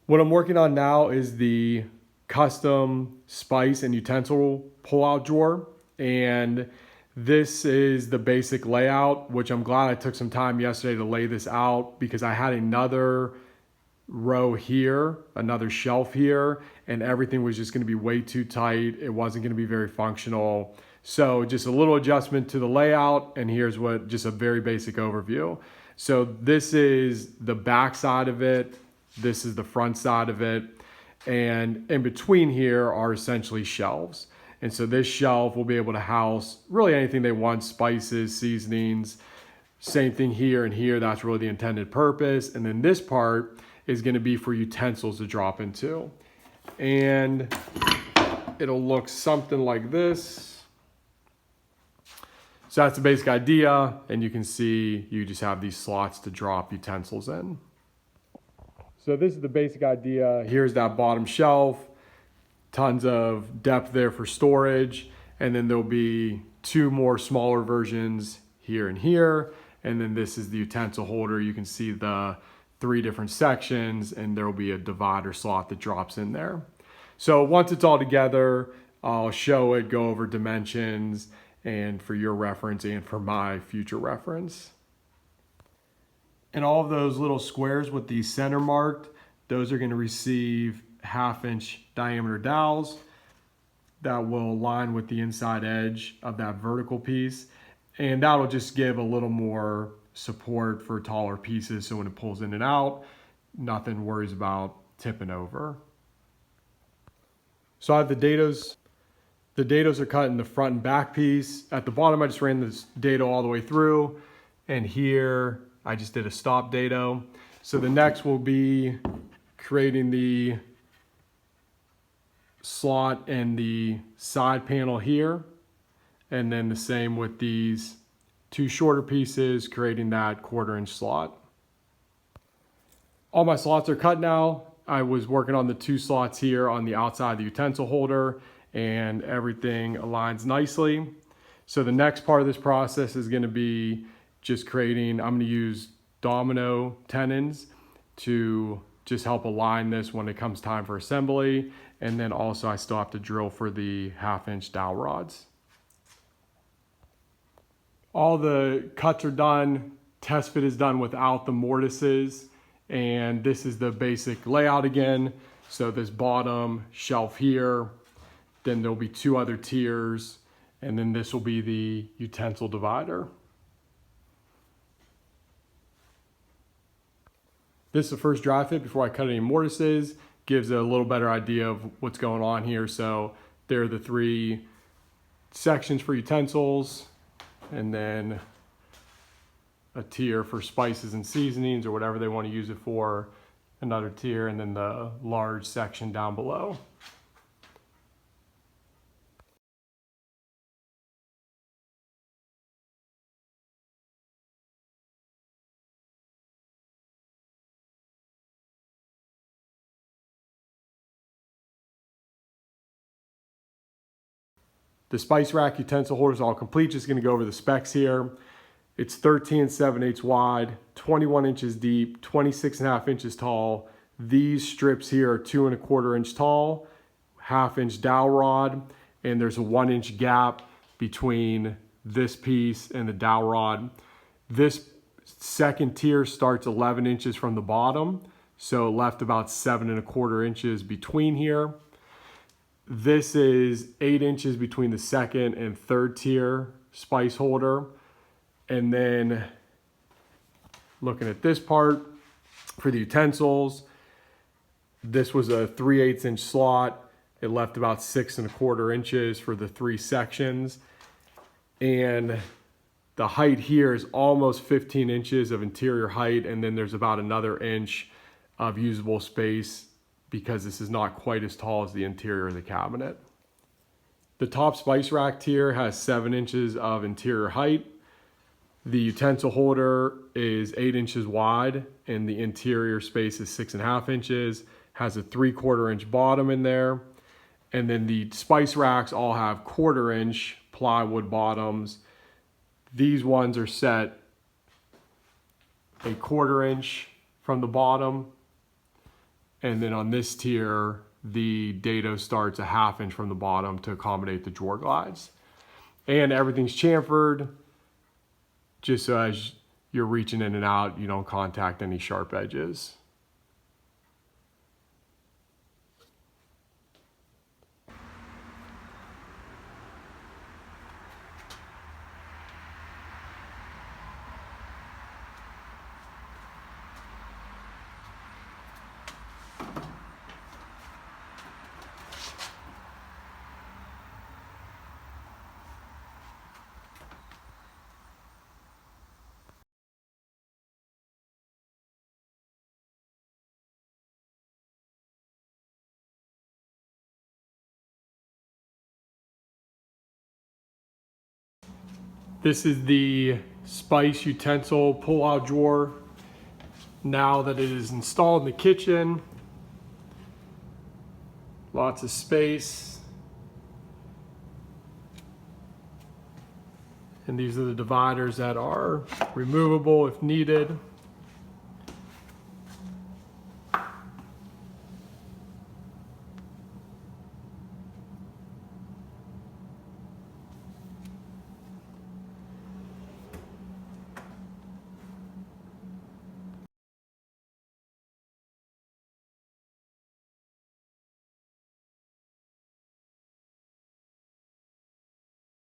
What I'm working on now is the custom spice and utensil pull-out drawer. And this is the basic layout, which I'm glad I took some time yesterday to lay this out because I had another row here, another shelf here, and everything was just going to be way too tight. It wasn't going to be very functional. So just a little adjustment to the layout, and here's what, just a very basic overview. So this is the back side of it. This is the front side of it. And in between here are essentially shelves. And so this shelf will be able to house really anything they want, spices, seasonings. Same thing here and here, that's really the intended purpose. And then this part is gonna be for utensils to drop into. And it'll look something like this. So that's the basic idea. And you can see you just have these slots to drop utensils in. So this is the basic idea. Here's that bottom shelf, tons of depth there for storage. And then there'll be two more smaller versions here and here. And then this is the utensil holder. You can see the 3 different sections, and there'll be a divider slot that drops in there. So once it's all together, I'll show it, go over dimensions, and for your reference and for my future reference. And all of those little squares with the center marked, those are going to receive 1/2-inch diameter dowels that will align with the inside edge of that vertical piece. And that'll just give a little more support for taller pieces, so when it pulls in and out, nothing worries about tipping over. So I have the dados. The dados are cut in the front and back piece. At the bottom, I just ran this dado all the way through. And here, I just did a stop dado. So the next will be creating the slot and the side panel here. And then the same with these 2 shorter pieces, creating that 1/4-inch slot. All my slots are cut now. I was working on the 2 slots here on the outside of the utensil holder, and everything aligns nicely. So the next part of this process is going to be just creating, I'm going to use domino tenons to just help align this when it comes time for assembly. And then also I still have to drill for the 1/2-inch dowel rods. All the cuts are done. Test fit is done without the mortises. And this is the basic layout again. So this bottom shelf here, then there'll be 2 other tiers, and then this will be the utensil divider. This is the first dry fit before I cut any mortises. Gives a little better idea of what's going on here. So there are the 3 sections for utensils, and then a tier for spices and seasonings or whatever they want to use it for, another tier, and then the large section down below. The spice rack utensil holder is all complete. Just going to go over the specs here. It's 13 7/8 wide, 21 inches deep, 26.5 inches tall. These strips here are 2 1/4 inch tall, 1/2-inch dowel rod, and there's a 1-inch gap between this piece and the dowel rod. This second tier starts 11 inches from the bottom, so it left about 7 1/4 inches between here. This is 8 inches between the second and third tier spice holder. And then looking at this part for the utensils, this was a 3/8 inch slot. It left about 6 1/4 inches for the 3 sections. And the height here is almost 15 inches of interior height. And then there's about another inch of usable space because this is not quite as tall as the interior of the cabinet. The top spice rack tier has 7 inches of interior height. The utensil holder is 8 inches wide, and the interior space is 6.5 inches, has a 3/4 inch bottom in there. And then the spice racks all have 1/4 inch plywood bottoms. These ones are set a 1/4 inch from the bottom. And then on this tier, the dado starts a 1/2 inch from the bottom to accommodate the drawer glides. And everything's chamfered, just so as you're reaching in and out, you don't contact any sharp edges. This is the Spice Utensil pull-out drawer. Now that it is installed in the kitchen, lots of space. And these are the dividers that are removable if needed.